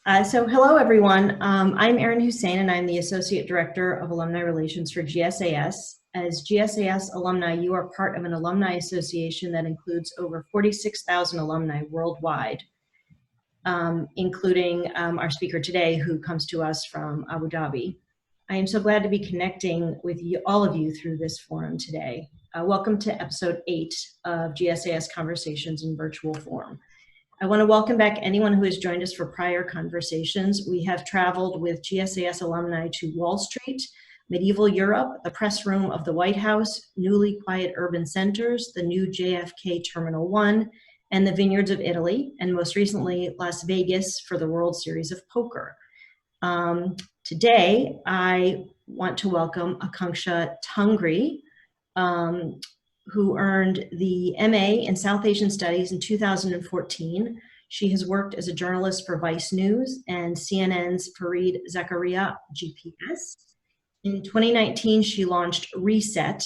Hello, everyone. I'm Erin Hussein, and I'm the Associate Director of Alumni Relations for GSAS. As GSAS alumni, you are part of an alumni association that includes over 46,000 alumni worldwide, including our speaker today, who comes to us from Abu Dhabi. I am so glad to be connecting with all of you through this forum today. Welcome to episode 8 of GSAS Conversations in Virtual Form. I want to welcome back anyone who has joined us for prior conversations. We have traveled with GSAS alumni to Wall Street, medieval Europe, the press room of the White House, newly quiet urban centers, the new JFK Terminal 1, and the vineyards of Italy, and most recently, Las Vegas for the World Series of Poker. Today, I want to welcome Aakanksha Tangri, who earned the MA in South Asian Studies in 2014. She has worked as a journalist for Vice News and CNN's Fareed Zakaria GPS. In 2019, she launched Reset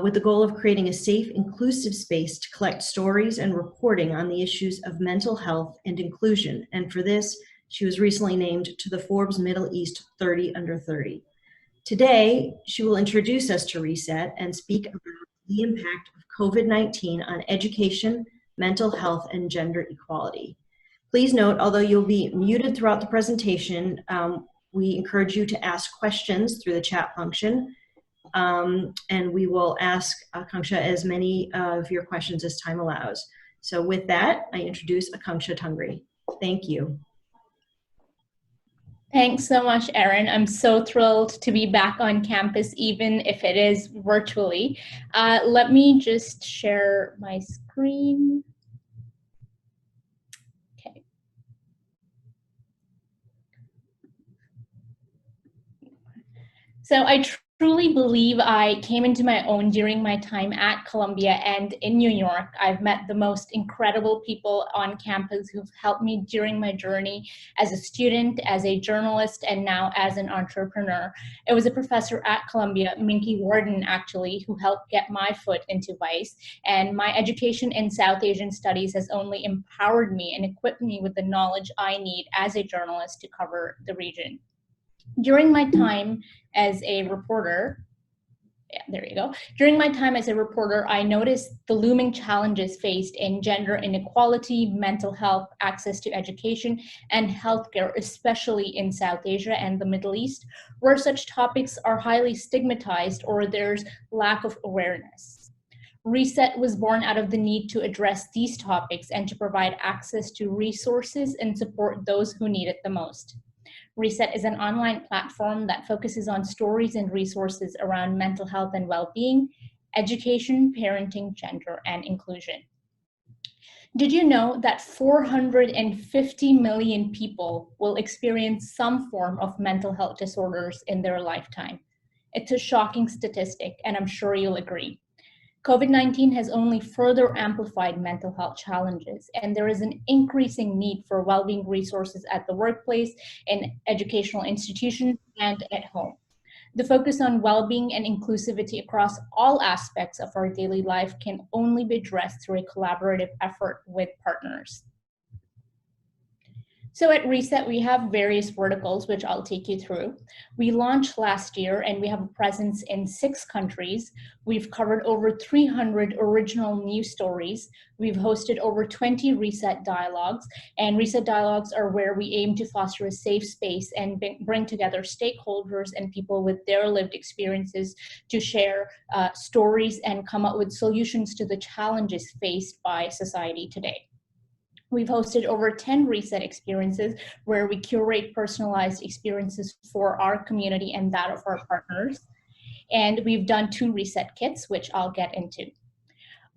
with the goal of creating a safe, inclusive space to collect stories and reporting on the issues of mental health and inclusion. And for this, she was recently named to the Forbes Middle East 30 Under 30. Today, she will introduce us to Reset and speak about the impact of COVID-19 on education, mental health, and gender equality. Please note, although you'll be muted throughout the presentation, we encourage you to ask questions through the chat function, and we will ask Aakanksha as many of your questions as time allows. So with that, I introduce Aakanksha Tangri. Thank you. Thanks so much, Erin. I'm so thrilled to be back on campus, even if it is virtually. Let me just share my screen. Okay. So I truly believe I came into my own during my time at Columbia and in New York. I've met the most incredible people on campus who've helped me during my journey as a student, as a journalist, and now as an entrepreneur. It was a professor at Columbia, Minky Warden, actually, who helped get my foot into Vice. And my education in South Asian Studies has only empowered me and equipped me with the knowledge I need as a journalist to cover the region. During my time as a reporter, During my time as a reporter, I noticed the looming challenges faced in gender inequality, mental health, access to education, and healthcare, especially in South Asia and the Middle East, where such topics are highly stigmatized or there's lack of awareness. Reset was born out of the need to address these topics and to provide access to resources and support those who need it the most. Reset is an online platform that focuses on stories and resources around mental health and well-being, education, parenting, gender, and inclusion. Did you know that 450 million people will experience some form of mental health disorders in their lifetime? It's a shocking statistic, and I'm sure you'll agree. COVID-19 has only further amplified mental health challenges, and there is an increasing need for well-being resources at the workplace, in educational institutions, and at home. The focus on well-being and inclusivity across all aspects of our daily life can only be addressed through a collaborative effort with partners. So at Reset, we have various verticals, which I'll take you through. We launched last year and we have a presence in 6 countries. We've covered over 300 original news stories. We've hosted over 20 Reset dialogues, and Reset dialogues are where we aim to foster a safe space and bring together stakeholders and people with their lived experiences to share stories and come up with solutions to the challenges faced by society today. We've hosted over 10 Reset experiences where we curate personalized experiences for our community and that of our partners. And we've done 2 Reset kits, which I'll get into.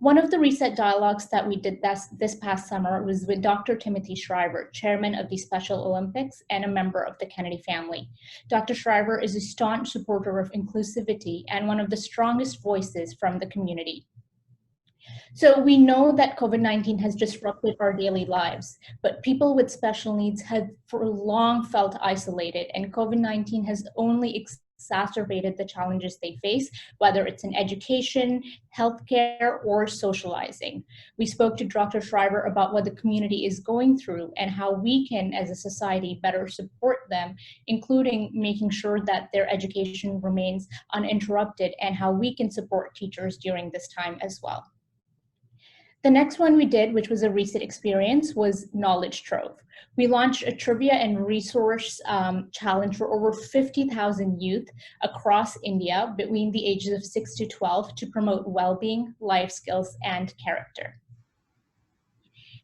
One of the Reset dialogues that we did this past summer was with Dr. Timothy Shriver, chairman of the Special Olympics and a member of the Kennedy family. Dr. Shriver is a staunch supporter of inclusivity and one of the strongest voices from the community. So we know that COVID-19 has disrupted our daily lives, but people with special needs have for long felt isolated, and COVID-19 has only exacerbated the challenges they face, whether it's in education, healthcare, or socializing. We spoke to Dr. Shriver about what the community is going through and how we can, as a society, better support them, including making sure that their education remains uninterrupted and how we can support teachers during this time as well. The next one we did, which was a recent experience, was Knowledge Trove. We launched a trivia and resource challenge for over 50,000 youth across India between the ages of 6 to 12 to promote well-being, life skills, and character.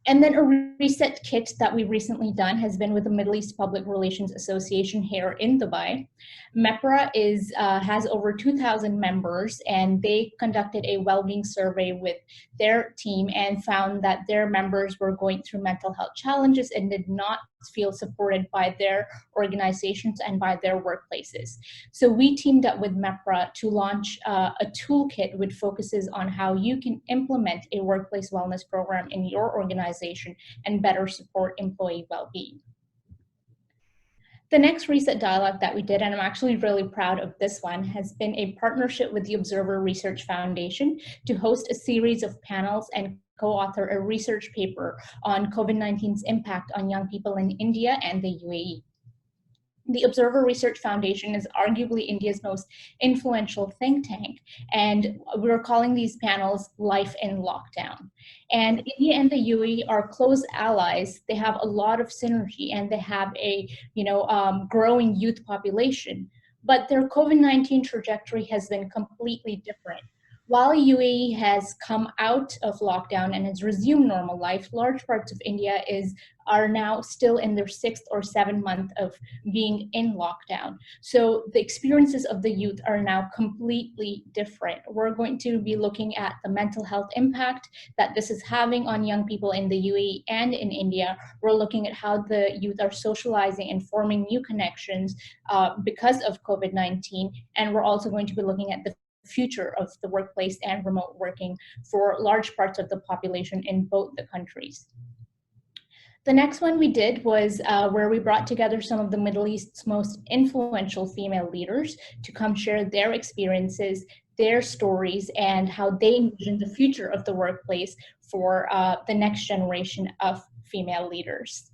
And then a reset kit that we've recently done has been with the Middle East Public Relations Association here in Dubai. MEPRA has over 2,000 members, and they conducted a well-being survey with their team and found that their members were going through mental health challenges and did not feel supported by their organizations and by their workplaces. So we teamed up with MEPRA to launch a toolkit which focuses on how you can implement a workplace wellness program in your organization and better support employee well-being. The next Reset Dialogue that we did, and I'm actually really proud of this one, has been a partnership with the Observer Research Foundation to host a series of panels and co-author a research paper on COVID-19's impact on young people in India and the UAE. The Observer Research Foundation is arguably India's most influential think tank, and we're calling these panels Life in Lockdown. And India and the UAE are close allies. They have a lot of synergy, and they have a growing youth population. But their COVID-19 trajectory has been completely different. While UAE has come out of lockdown and has resumed normal life, large parts of India are now still in their 6th or 7th month of being in lockdown. So the experiences of the youth are now completely different. We're going to be looking at the mental health impact that this is having on young people in the UAE and in India. We're looking at how the youth are socializing and forming new connections because of COVID-19. And we're also going to be looking at the future of the workplace and remote working for large parts of the population in both the countries. The next one we did was where we brought together some of the Middle East's most influential female leaders to come share their experiences, their stories, and how they envision the future of the workplace for the next generation of female leaders.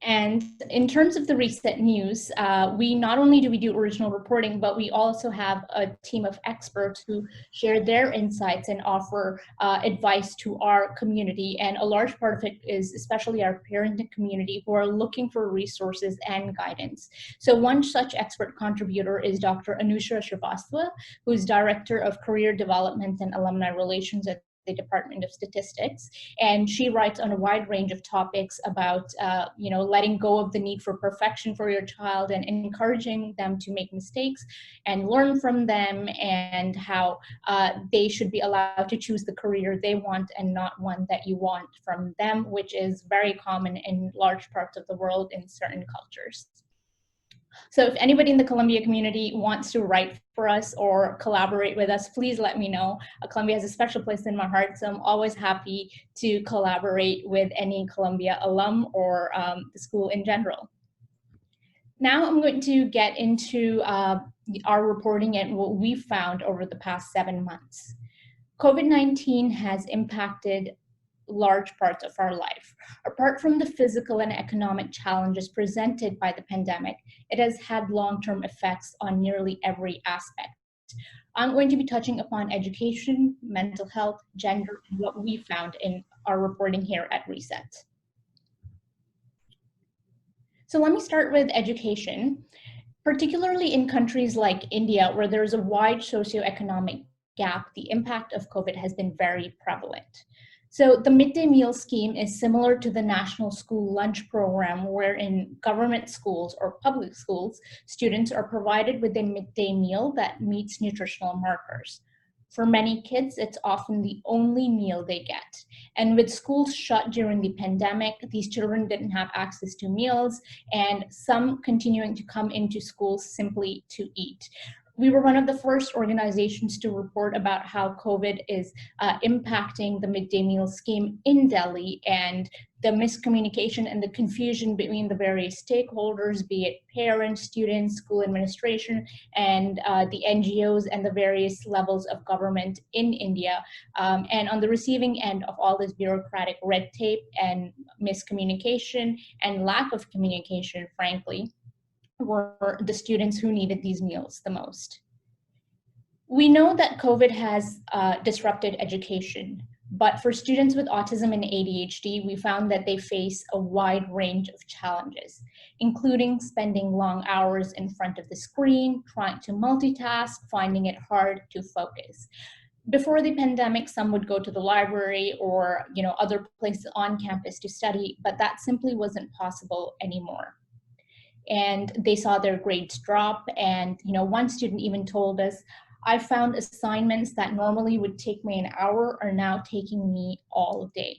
And in terms of the Reset News, we not only do we do original reporting, but we also have a team of experts who share their insights and offer advice to our community. And a large part of it is especially our parenting community who are looking for resources and guidance. So one such expert contributor is Dr. Anusha Srivastava, who is Director of Career Development and Alumni Relations at the Department of Statistics, and she writes on a wide range of topics about letting go of the need for perfection for your child and encouraging them to make mistakes and learn from them, and how they should be allowed to choose the career they want and not one that you want from them, which is very common in large parts of the world in certain cultures. So if anybody in the Columbia community wants to write for us or collaborate with us, please let me know. Columbia has a special place in my heart, so I'm always happy to collaborate with any Columbia alum or the school in general. Now I'm going to get into our reporting and what we've found over the past 7 months. COVID-19 has impacted large parts of our life. Apart from the physical and economic challenges presented by the pandemic, it has had long-term effects on nearly every aspect. I'm going to be touching upon education, mental health, gender, and what we found in our reporting here at Reset. So let me start with education. Particularly in countries like India, where there's a wide socioeconomic gap, the impact of COVID has been very prevalent. So the midday meal scheme is similar to the National School Lunch Program, where in government schools or public schools, students are provided with a midday meal that meets nutritional markers. For many kids, it's often the only meal they get. And with schools shut during the pandemic, these children didn't have access to meals, and some continuing to come into schools simply to eat. We were one of the first organizations to report about how COVID is impacting the midday meal scheme in Delhi, and the miscommunication and the confusion between the various stakeholders, be it parents, students, school administration, and the NGOs and the various levels of government in India. And on the receiving end of all this bureaucratic red tape and miscommunication and lack of communication, frankly, were the students who needed these meals the most. We know that COVID has disrupted education, but for students with autism and ADHD, we found that they face a wide range of challenges, including spending long hours in front of the screen, trying to multitask, finding it hard to focus. Before the pandemic, some would go to the library or other places on campus to study, but that simply wasn't possible anymore. And they saw their grades drop. And one student even told us, I found assignments that normally would take me an hour are now taking me all day.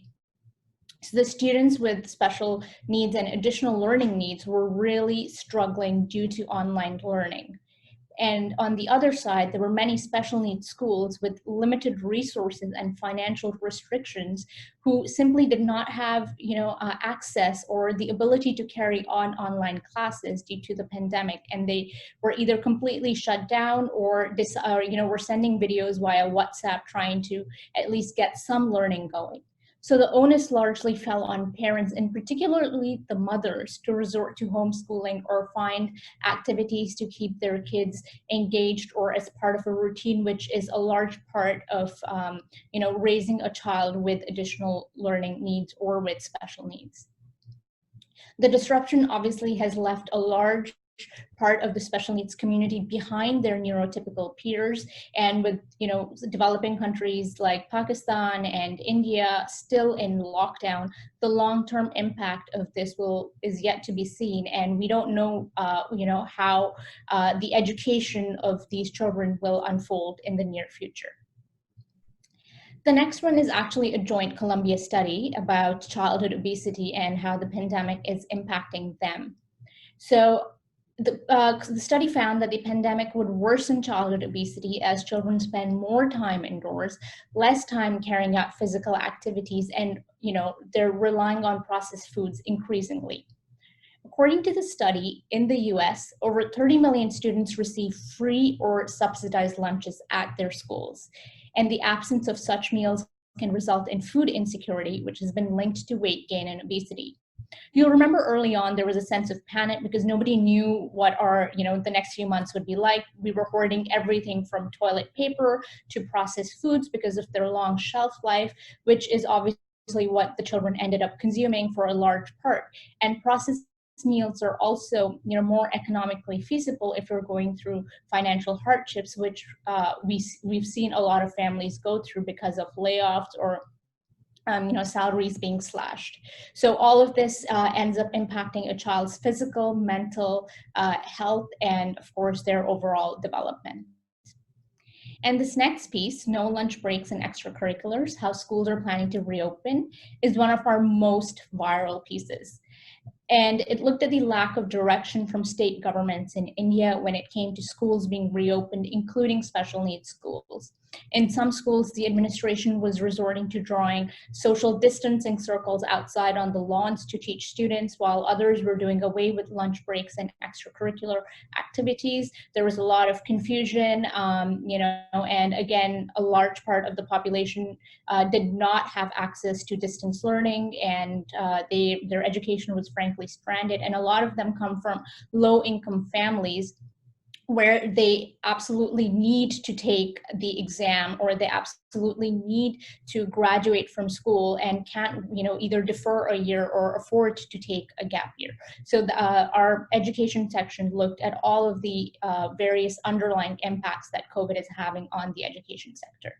So the students with special needs and additional learning needs were really struggling due to online learning. And on the other side, there were many special needs schools with limited resources and financial restrictions who simply did not have access or the ability to carry on online classes due to the pandemic. And they were either completely shut down or were sending videos via WhatsApp trying to at least get some learning going. So the onus largely fell on parents, and particularly the mothers, to resort to homeschooling or find activities to keep their kids engaged or as part of a routine, which is a large part of raising a child with additional learning needs or with special needs. The disruption obviously has left a large part of the special needs community behind their neurotypical peers, and with developing countries like Pakistan and India still in lockdown, the long-term impact of this is yet to be seen, and we don't know how the education of these children will unfold in the near future. The next one is actually a joint Columbia study about childhood obesity and how the pandemic is impacting them. So the study found that the pandemic would worsen childhood obesity as children spend more time indoors, less time carrying out physical activities, and they're relying on processed foods increasingly. According to the study, in the US, over 30 million students receive free or subsidized lunches at their schools, and the absence of such meals can result in food insecurity, which has been linked to weight gain and obesity. You'll remember early on there was a sense of panic because nobody knew what the next few months would be like. We were hoarding everything from toilet paper to processed foods because of their long shelf life, which is obviously what the children ended up consuming for a large part. And processed meals are also more economically feasible if you're going through financial hardships, which we've seen a lot of families go through because of layoffs or salaries being slashed. So all of this ends up impacting a child's physical, mental health, and of course their overall development. And this next piece, no lunch breaks and extracurriculars, how schools are planning to reopen, is one of our most viral pieces. And it looked at the lack of direction from state governments in India when it came to schools being reopened, including special needs schools. In some schools, the administration was resorting to drawing social distancing circles outside on the lawns to teach students, while others were doing away with lunch breaks and extracurricular activities. There was a lot of confusion, and again, a large part of the population did not have access to distance learning, and their education was frankly stranded. And a lot of them come from low-income families where they absolutely need to take the exam, or they absolutely need to graduate from school and can't either defer a year or afford to take a gap year. So our education section looked at all of the various underlying impacts that COVID is having on the education sector.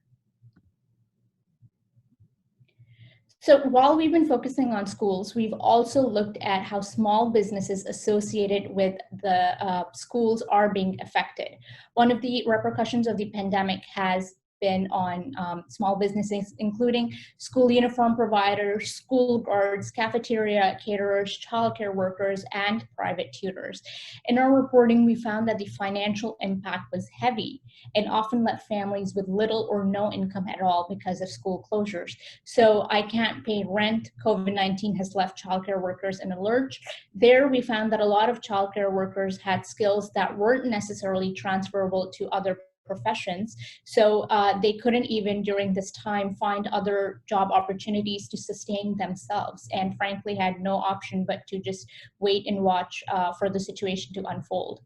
So while we've been focusing on schools, we've also looked at how small businesses associated with the schools are being affected. One of the repercussions of the pandemic has been on small businesses, including school uniform providers, school guards, cafeteria caterers, childcare workers, and private tutors. In our reporting, we found that the financial impact was heavy and often left families with little or no income at all because of school closures. So I can't pay rent. COVID-19 has left childcare workers in a lurch. There, we found that a lot of childcare workers had skills that weren't necessarily transferable to other professions. So they couldn't even during this time find other job opportunities to sustain themselves, and frankly had no option but to just wait and watch for the situation to unfold.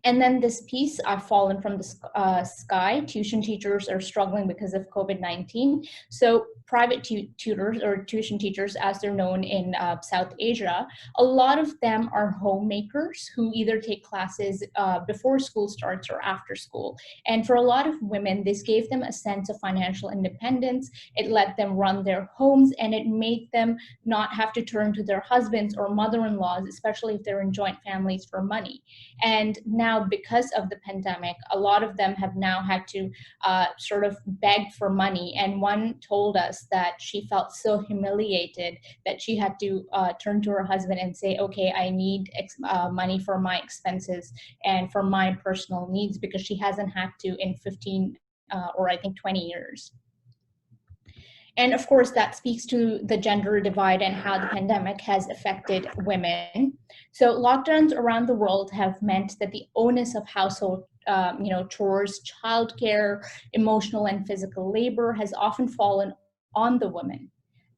And then this piece, I've fallen from the sky. Tuition teachers are struggling because of COVID-19. So private tutors, or tuition teachers as they're known in South Asia, a lot of them are homemakers who either take classes before school starts or after school. And for a lot of women, this gave them a sense of financial independence. It let them run their homes, and it made them not have to turn to their husbands or mother-in-laws, especially if they're in joint families, for money. And now, because of the pandemic, a lot of them have now had to sort of beg for money. And one told us that she felt so humiliated that she had to turn to her husband and say, okay, I need money for my expenses and for my personal needs, because she hasn't had to in 15 or I think 20 years. And of course, that speaks to the gender divide and how the pandemic has affected women. So lockdowns around the world have meant that the onus of household chores, childcare, emotional and physical labor has often fallen on the women.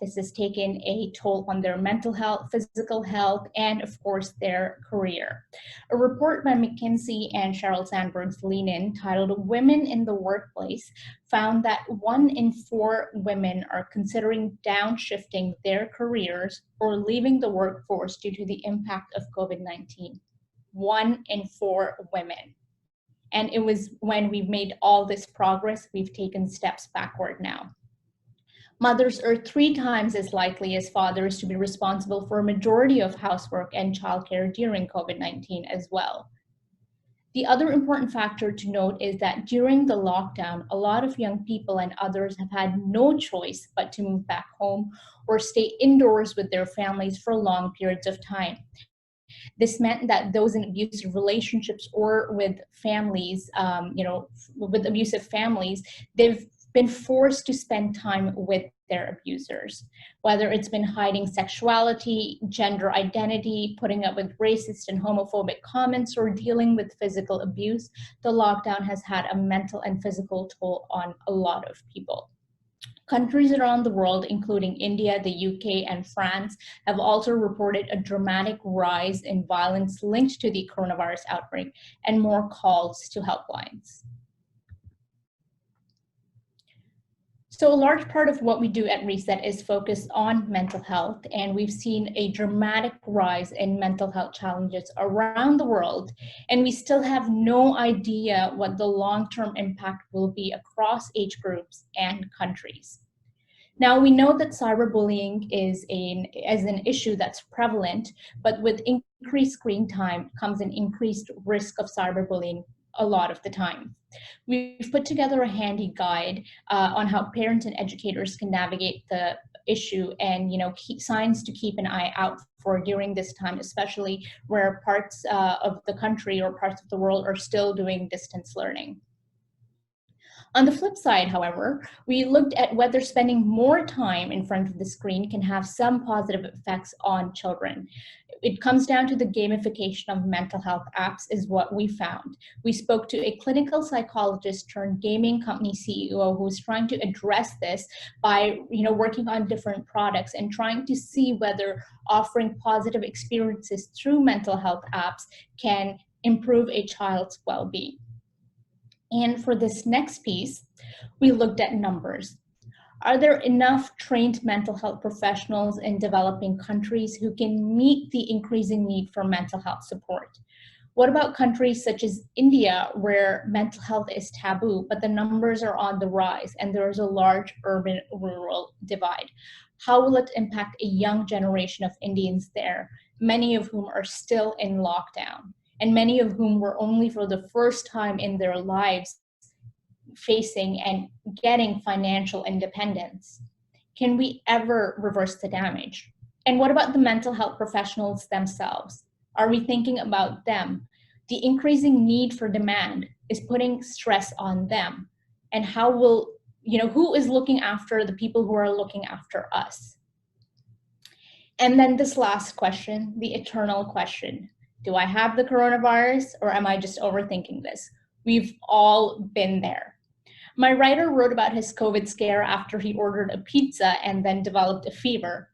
This has taken a toll on their mental health, physical health, and of course, their career. A report by McKinsey and Sheryl Sandberg's Lean In, titled Women in the Workplace, found that 1 in 4 women are considering downshifting their careers or leaving the workforce due to the impact of COVID-19. 1 in 4 women. And it was when we've made all this progress, we've taken steps backward now. Mothers are 3 times as likely as fathers to be responsible for a majority of housework and childcare during COVID-19 as well. The other important factor to note is that during the lockdown, a lot of young people and others have had no choice but to move back home or stay indoors with their families for long periods of time. This meant that those in abusive relationships or with families, with abusive families, they've been forced to spend time with their abusers, whether it's been hiding sexuality, gender identity, putting up with racist and homophobic comments, or dealing with physical abuse. The lockdown has had a mental and physical toll on a lot of people. Countries around the world, including India, the UK, and France, have also reported a dramatic rise in violence linked to the coronavirus outbreak and more calls to helplines. So a large part of what we do at Reset is focused on mental health, and we've seen a dramatic rise in mental health challenges around the world, and we still have no idea what the long-term impact will be across age groups and countries. Now, we know that cyberbullying is an issue that's prevalent, but with increased screen time comes an increased risk of cyberbullying a lot of the time. We've put together a handy guide on how parents and educators can navigate the issue and signs to keep an eye out for during this time, especially where parts of the country or parts of the world are still doing distance learning. On the flip side, however, we looked at whether spending more time in front of the screen can have some positive effects on children. It comes down to the gamification of mental health apps is what we found. We spoke to a clinical psychologist turned gaming company CEO who's trying to address this by working on different products and trying to see whether offering positive experiences through mental health apps can improve a child's well-being. And for this next piece, we looked at numbers. Are there enough trained mental health professionals in developing countries who can meet the increasing need for mental health support? What about countries such as India, where mental health is taboo, but the numbers are on the rise and there is a large urban-rural divide? How will it impact a young generation of Indians there, many of whom are still in lockdown, and many of whom were only for the first time in their lives facing and getting financial independence? Can we ever reverse the damage? And what about the mental health professionals themselves? Are we thinking about them? The increasing need for demand is putting stress on them. And how will, who is looking after the people who are looking after us? And then this last question, the eternal question: do I have the coronavirus, or am I just overthinking this? We've all been there. My writer wrote about his COVID scare after he ordered a pizza and then developed a fever.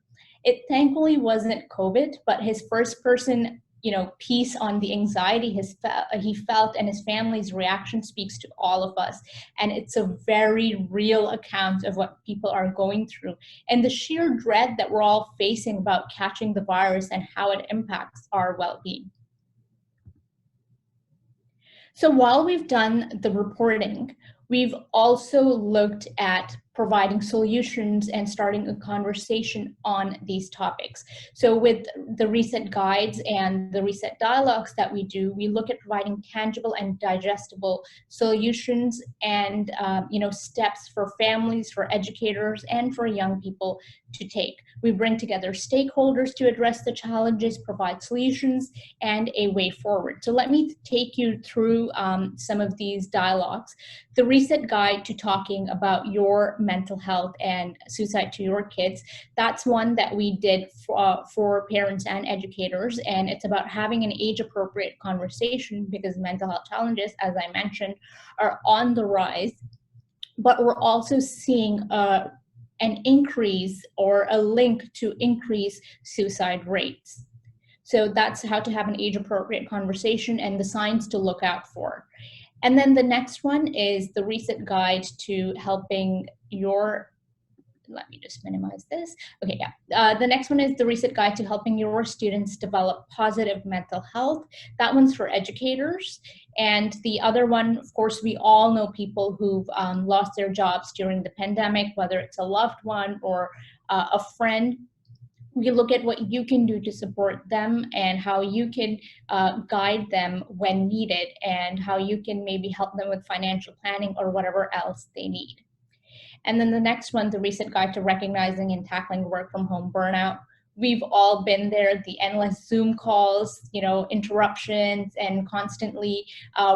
It thankfully wasn't COVID, but his first person, piece on the anxiety he felt and his family's reaction speaks to all of us. And it's a very real account of what people are going through and the sheer dread that we're all facing about catching the virus and how it impacts our well-being. So while we've done the reporting, we've also looked at providing solutions and starting a conversation on these topics. So with the reset guides and the reset dialogues that we do, we look at providing tangible and digestible solutions and steps for families, for educators, and for young people to take. We bring together stakeholders to address the challenges, provide solutions, and a way forward. So let me take you through some of these dialogues. The reset guide to talking about your mental health and suicide to your kids, that's one that we did for parents and educators, and it's about having an age-appropriate conversation because mental health challenges, as I mentioned, are on the rise, but we're also seeing an increase or a link to increase suicide rates. So that's how to have an age-appropriate conversation and the signs to look out for. And then the next one is the reset guide to helping your, let me just minimize this. Okay, yeah. The next one is the reset guide to helping your students develop positive mental health. That one's for educators. And the other one, of course, we all know people who've lost their jobs during the pandemic, whether it's a loved one or a friend. We look at what you can do to support them and how you can guide them when needed and how you can maybe help them with financial planning or whatever else they need. And then the next one, the reset guide to recognizing and tackling work from home burnout. We've all been there, the endless Zoom calls, interruptions, and constantly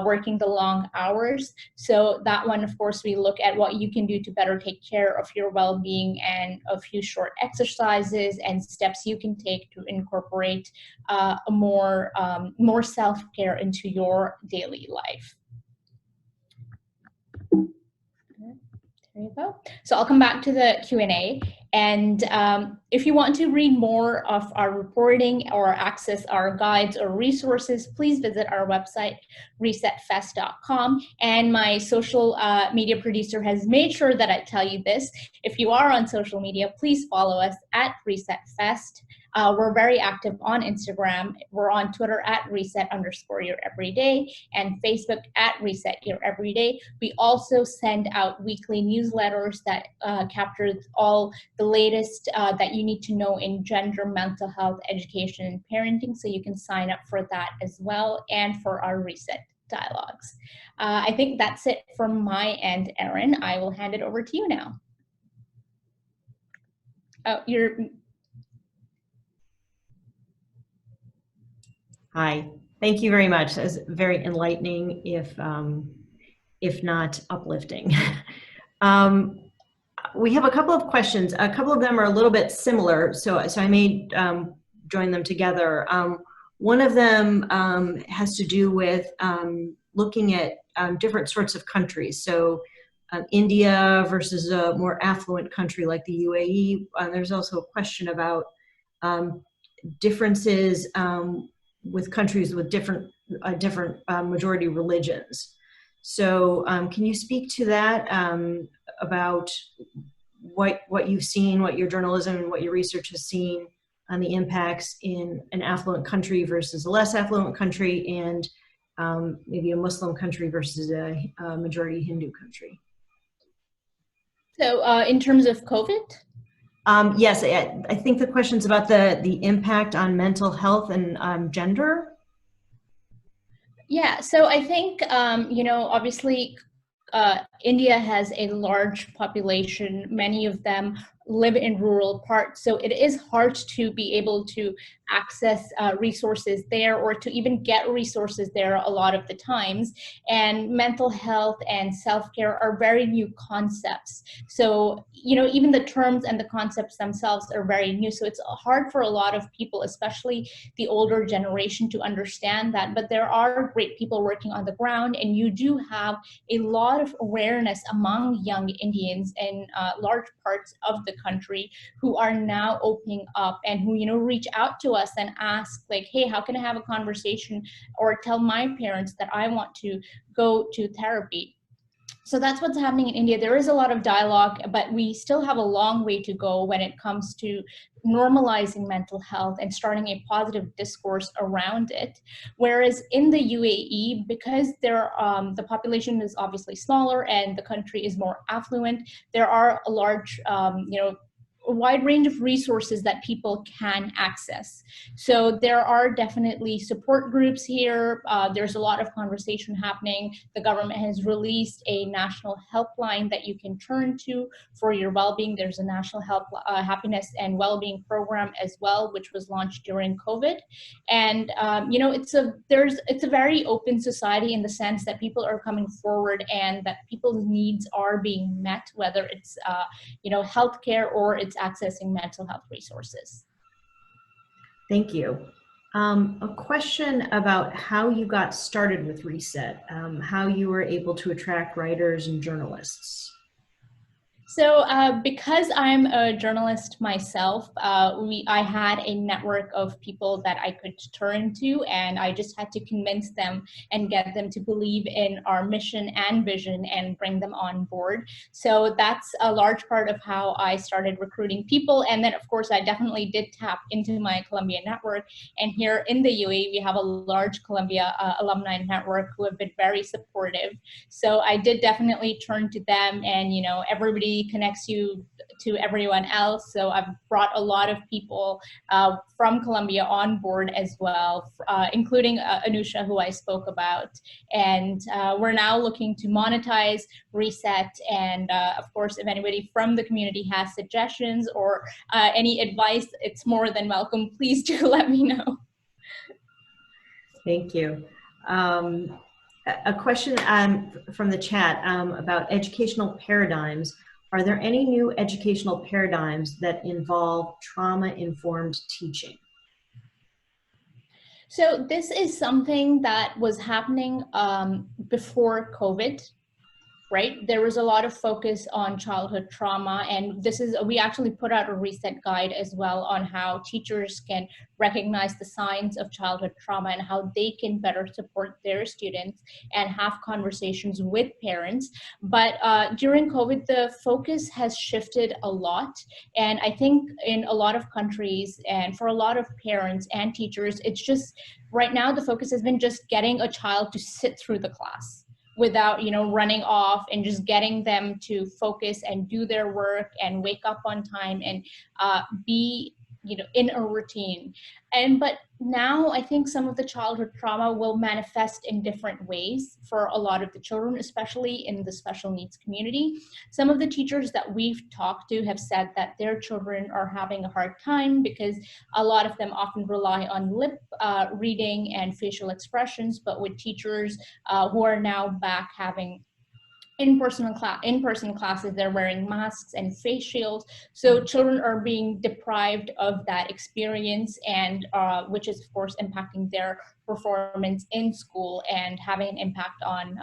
working the long hours. So that one, of course, we look at what you can do to better take care of your well-being and a few short exercises and steps you can take to incorporate more self-care into your daily life. There you go. So I'll come back to the Q&A. And if you want to read more of our reporting or access our guides or resources, please visit our website, resetfest.com. And my social media producer has made sure that I tell you this. If you are on social media, please follow us at resetfest. We're very active on Instagram. We're on Twitter at reset_your_everyday and Facebook at reset_your_everyday. We also send out weekly newsletters that capture all the latest that you need to know in gender, mental health, education, and parenting. So you can sign up for that as well and for our reset dialogues. I think that's it from my end, Erin. I will hand it over to you now. Oh, you're... Hi, thank you very much. That was very enlightening, if not uplifting. We have a couple of questions. A couple of them are a little bit similar, so I may join them together. One of them has to do with looking at different sorts of countries. So India versus a more affluent country like the UAE. There's also a question about differences with countries with different majority religions. So can you speak to that about what you've seen, what your journalism and what your research has seen on the impacts in an affluent country versus a less affluent country, and maybe a Muslim country versus a majority Hindu country? So in terms of COVID? Yes, I think the question's about the impact on mental health and gender. Yeah, so I think, obviously India has a large population. Many of them live in rural parts, so it is hard to be able to access resources there, or to even get resources there a lot of the times. And mental health and self-care are very new concepts. So, you know, even the terms and the concepts themselves are very new. So it's hard for a lot of people, especially the older generation, to understand that. But there are great people working on the ground, and you do have a lot of awareness among young Indians in large parts of the country who are now opening up, and who, you know, reach out to us and ask, like, hey, how can I have a conversation or tell my parents that I want to go to therapy? So that's what's happening in India. There is a lot of dialogue, but we still have a long way to go when it comes to normalizing mental health and starting a positive discourse around it. Whereas in the UAE, because the population is obviously smaller and the country is more affluent, there are a large, a wide range of resources that people can access. So there are definitely support groups here. There's a lot of conversation happening. The government has released a national helpline that you can turn to for your well-being. There's a national happiness and well-being program as well, which was launched during COVID. And it's a very open society in the sense that people are coming forward and that people's needs are being met, whether it's healthcare or it's accessing mental health resources. Thank you. A question about how you got started with Reset, how you were able to attract writers and journalists. So because I'm a journalist myself, I had a network of people that I could turn to, and I just had to convince them and get them to believe in our mission and vision and bring them on board. So that's a large part of how I started recruiting people. And then, of course, I definitely did tap into my Columbia network. And here in the UAE, we have a large Columbia alumni network who have been very supportive. So I did definitely turn to them, and everybody connects you to everyone else. So I've brought a lot of people from Columbia on board as well, including Anusha, who I spoke about. And we're now looking to monetize Reset. And of course, if anybody from the community has suggestions or any advice, it's more than welcome. Please do let me know. Thank you. A question from the chat about educational paradigms. Are there any new educational paradigms that involve trauma-informed teaching? So this is something that was happening before COVID. Right? There was a lot of focus on childhood trauma, and we actually put out a Reset guide as well on how teachers can recognize the signs of childhood trauma and how they can better support their students and have conversations with parents. But during COVID, the focus has shifted a lot. And I think in a lot of countries and for a lot of parents and teachers, it's just right now the focus has been just getting a child to sit through the class without running off, and just getting them to focus and do their work and wake up on time and be in a routine. But now I think some of the childhood trauma will manifest in different ways for a lot of the children, especially in the special needs community. Some of the teachers that we've talked to have said that their children are having a hard time because a lot of them often rely on lip reading and facial expressions, but with teachers who are now back having in-person classes, they're wearing masks and face shields. So children are being deprived of that experience, and which is of course impacting their performance in school and having an impact on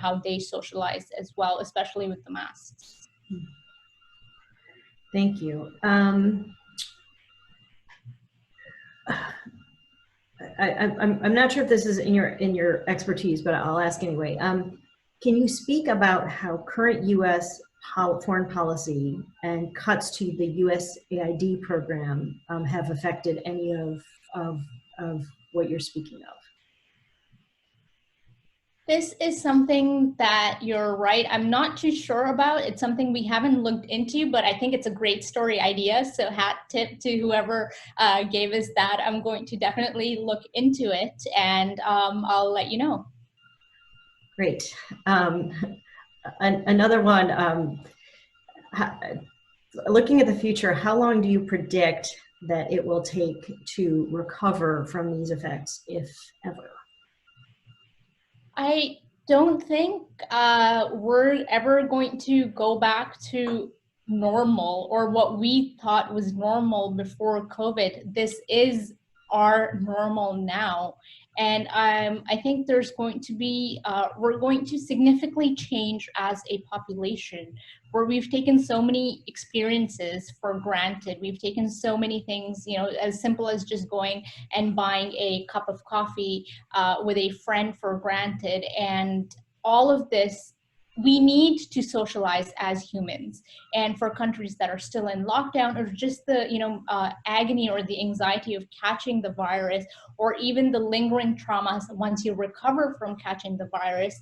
how they socialize as well, especially with the masks. Thank you. I'm not sure if this is in your expertise, but I'll ask anyway. Can you speak about how current U.S. foreign policy and cuts to the USAID program have affected any of what you're speaking of? This is something that you're right, I'm not too sure about. It's something we haven't looked into, but I think it's a great story idea. So hat tip to whoever gave us that. I'm going to definitely look into it, and I'll let you know. Great. Another one, looking at the future, how long do you predict that it will take to recover from these effects, if ever? I don't think we're ever going to go back to normal or what we thought was normal before COVID. This is our normal now. And I think there's going to be, we're going to significantly change as a population where we've taken so many experiences for granted. We've taken so many things, you know, as simple as just going and buying a cup of coffee with a friend for granted. And all of this, we need to socialize as humans. And for countries that are still in lockdown, or just the agony or the anxiety of catching the virus, or even the lingering traumas once you recover from catching the virus,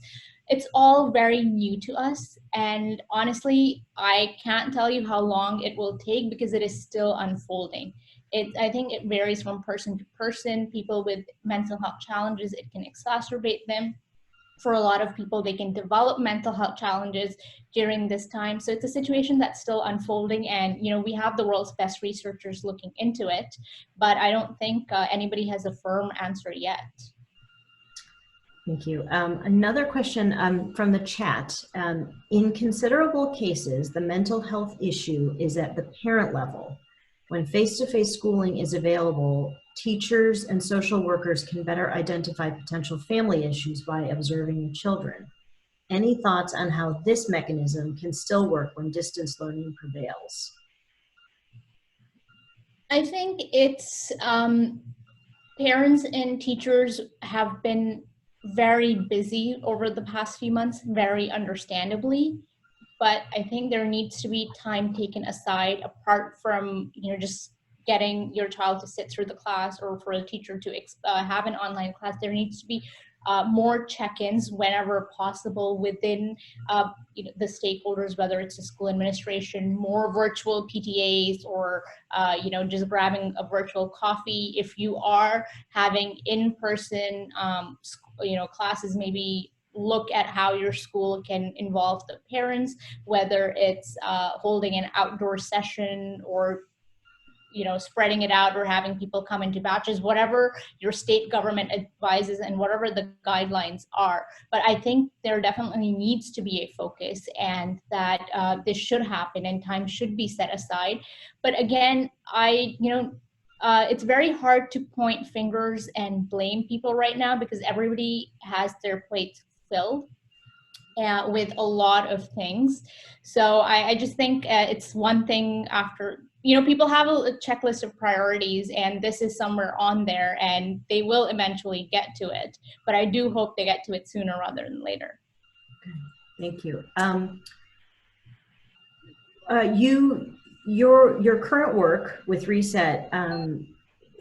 it's all very new to us. And honestly, I can't tell you how long it will take because it is still unfolding. I think it varies from person to person. People with mental health challenges, it can exacerbate them. For a lot of people, they can develop mental health challenges during this time. So it's a situation that's still unfolding, and we have the world's best researchers looking into it, but I don't think anybody has a firm answer yet. Thank you. Another question from the chat. In considerable cases, the mental health issue is at the parent level. When face-to-face schooling is available, teachers and social workers can better identify potential family issues by observing the children. Any thoughts on how this mechanism can still work when distance learning prevails? I think it's parents and teachers have been very busy over the past few months, very understandably. But I think there needs to be time taken aside apart from just getting your child to sit through the class, or for a teacher to have an online class. There needs to be more check-ins whenever possible within the stakeholders, whether it's the school administration, more virtual PTAs, or just grabbing a virtual coffee. If you are having in-person classes, maybe look at how your school can involve the parents, whether it's holding an outdoor session, or spreading it out, or having people come into batches, whatever your state government advises and whatever the guidelines are. But I think there definitely needs to be a focus, and that this should happen and time should be set aside. But again, it's very hard to point fingers and blame people right now, because everybody has their plate filled with a lot of things. So I just think it's one thing after, people have a checklist of priorities, and this is somewhere on there, and they will eventually get to it. But I do hope they get to it sooner rather than later. Thank you. Your current work with Reset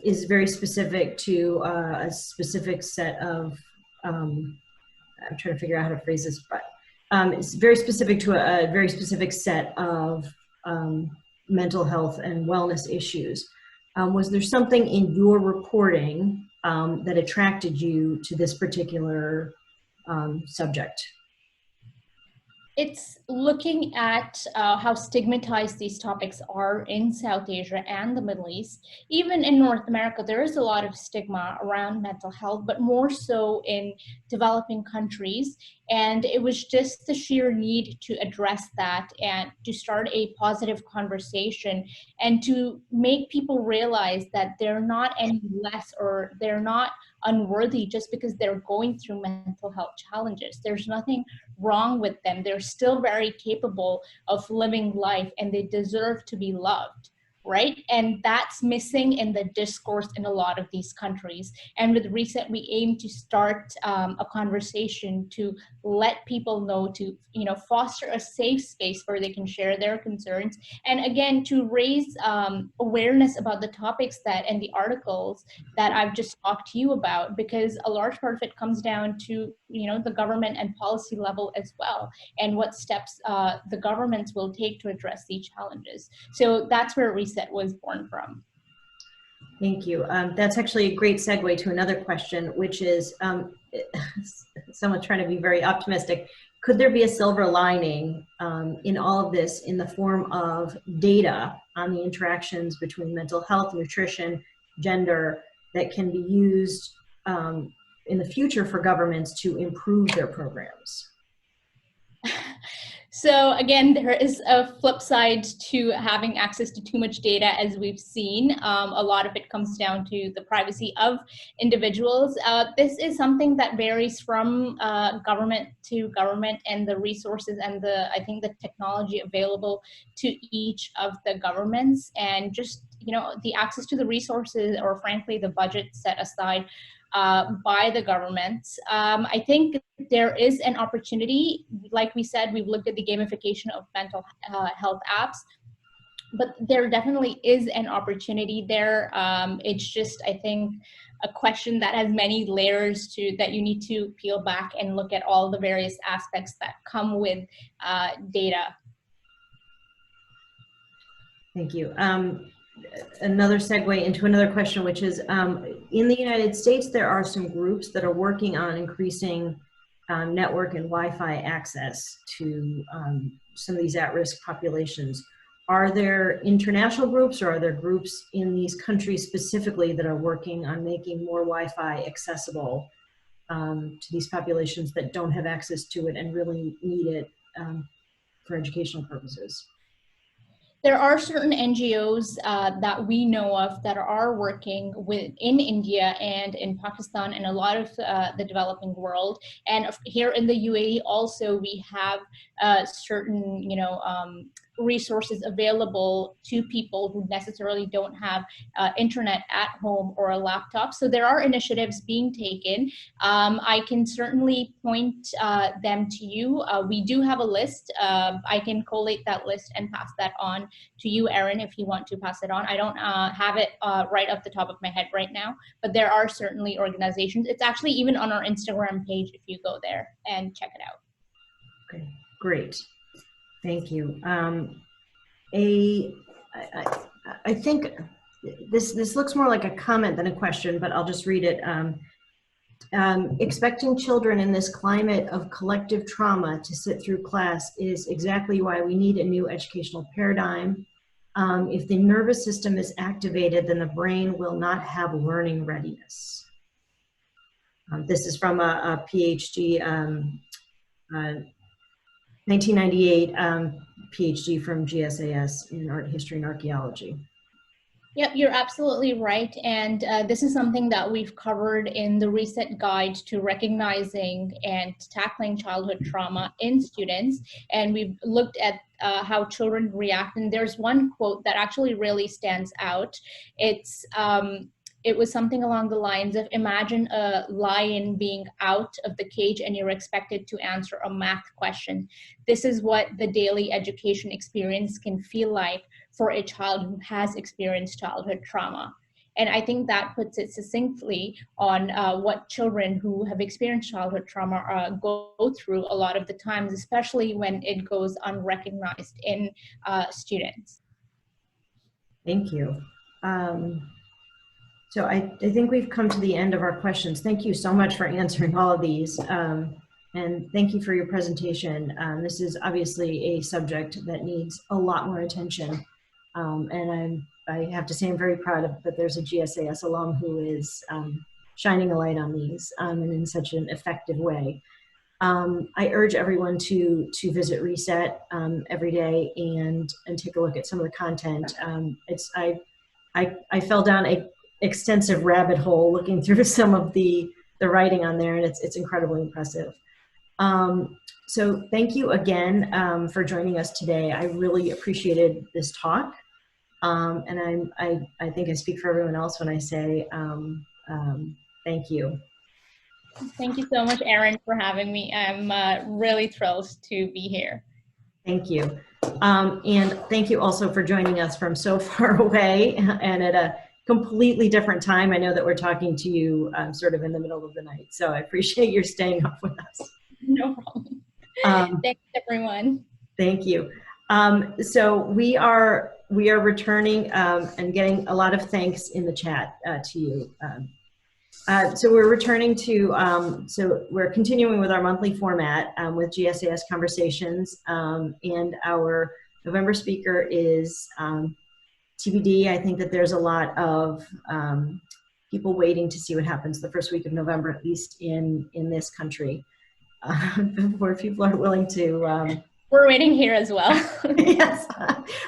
is very specific to a specific set of, I'm trying to figure out how to phrase this, but it's very specific to a very specific set of mental health and wellness issues. Was there something in your reporting that attracted you to this particular subject? It's looking at how stigmatized these topics are in South Asia and the Middle East. Even in North America, there is a lot of stigma around mental health, but more so in developing countries. And it was just the sheer need to address that and to start a positive conversation, and to make people realize that they're not any less, or they're not unworthy just because they're going through mental health challenges. There's nothing wrong with them. They're still very capable of living life, and they deserve to be loved, right? And that's missing in the discourse in a lot of these countries. And with Reset, we aim to start a conversation to let people know, to foster a safe space where they can share their concerns, and again, to raise awareness about the topics that and the articles that I've just talked to you about, because a large part of it comes down to the government and policy level as well, and what steps the governments will take to address these challenges. So that's where Reset was born from. Thank you. That's actually a great segue to another question, which is someone trying to be very optimistic. could there be a silver lining in all of this in the form of data on the interactions between mental health, nutrition, gender that can be used in the future for governments to improve their programs? So again, there is a flip side to having access to too much data, as we've seen. A lot of it comes down to the privacy of individuals. This is something that varies from government to government, and the resources and I think the technology available to each of the governments, and just, you know, the access to the resources, or frankly, the budget set aside by the governments. I think there is an opportunity. Like we said, we've looked at the gamification of mental health apps, but there definitely is an opportunity there. It's just, I think, a question that has many layers to that you need to peel back and look at all the various aspects that come with data. Thank you. Another segue into another question, which is, in the United States, there are some groups that are working on increasing network and Wi-Fi access to some of these at-risk populations. Are there international groups, or are there groups in these countries specifically that are working on making more Wi-Fi accessible to these populations that don't have access to it and really need it for educational purposes? There are certain NGOs that we know of that are working in India and in Pakistan and a lot of the developing world. And here in the UAE also, we have certain, resources available to people who necessarily don't have internet at home or a laptop. So there are initiatives being taken. I can certainly point them to you. We do have a list. I can collate that list and pass that on to you, Erin, if you want to pass it on. I don't have it right off the top of my head right now, but there are certainly organizations. It's actually even on our Instagram page if you go there and check it out. Okay, great. Thank you. I think this looks more like a comment than a question, but I'll just read it. Expecting children in this climate of collective trauma to sit through class is exactly why we need a new educational paradigm. If the nervous system is activated, then the brain will not have learning readiness. This is from a PhD, 1998 PhD from GSAS in art history and archaeology. Yep, you're absolutely right. And this is something that we've covered in the Reset Guide to Recognizing and Tackling Childhood Trauma in Students. And we've looked at how children react. And there's one quote that actually really stands out. It was something along the lines of, imagine a lion being out of the cage and you're expected to answer a math question. This is what the daily education experience can feel like for a child who has experienced childhood trauma. And I think that puts it succinctly on what children who have experienced childhood trauma go through a lot of the times, especially when it goes unrecognized in students. Thank you. So I think we've come to the end of our questions. Thank you so much for answering all of these. And thank you for your presentation. This is obviously a subject that needs a lot more attention. And I have to say I'm very proud that there's a GSAS alum who is shining a light on these and in such an effective way. I urge everyone to visit Reset every day and take a look at some of the content. I fell down a extensive rabbit hole looking through some of the writing on there, and it's incredibly impressive. So thank you again for joining us today. I really appreciated this talk, and I think I speak for everyone else when I say thank you. Thank you so much, Erin, for having me. I'm really thrilled to be here. Thank you. And thank you also for joining us from so far away and at a completely different time. I know that we're talking to you sort of in the middle of the night, so I appreciate your staying up with us. No problem. Thanks, everyone. Thank you. So we are returning and getting a lot of thanks in the chat to you. So we're returning to, so we're continuing with our monthly format with GSAS Conversations, and our November speaker is TBD. I think that there's a lot of people waiting to see what happens the first week of November, at least in this country, before people are willing to We're waiting here as well. yes,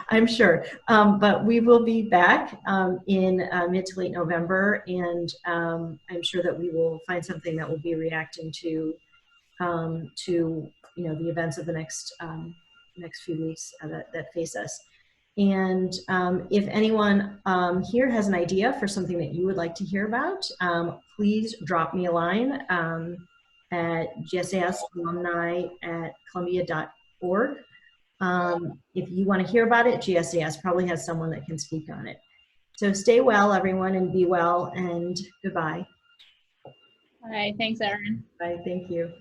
I'm sure. But we will be back in mid to late November, and I'm sure that we will find something that will be reacting to the events of the next few weeks that face us. And if anyone here has an idea for something that you would like to hear about, please drop me a line at gsasalumni@columbia.org. If you want to hear about it, GSAS probably has someone that can speak on it. So stay well, everyone, and be well, and goodbye. All right, thanks, Erin. Bye, thank you.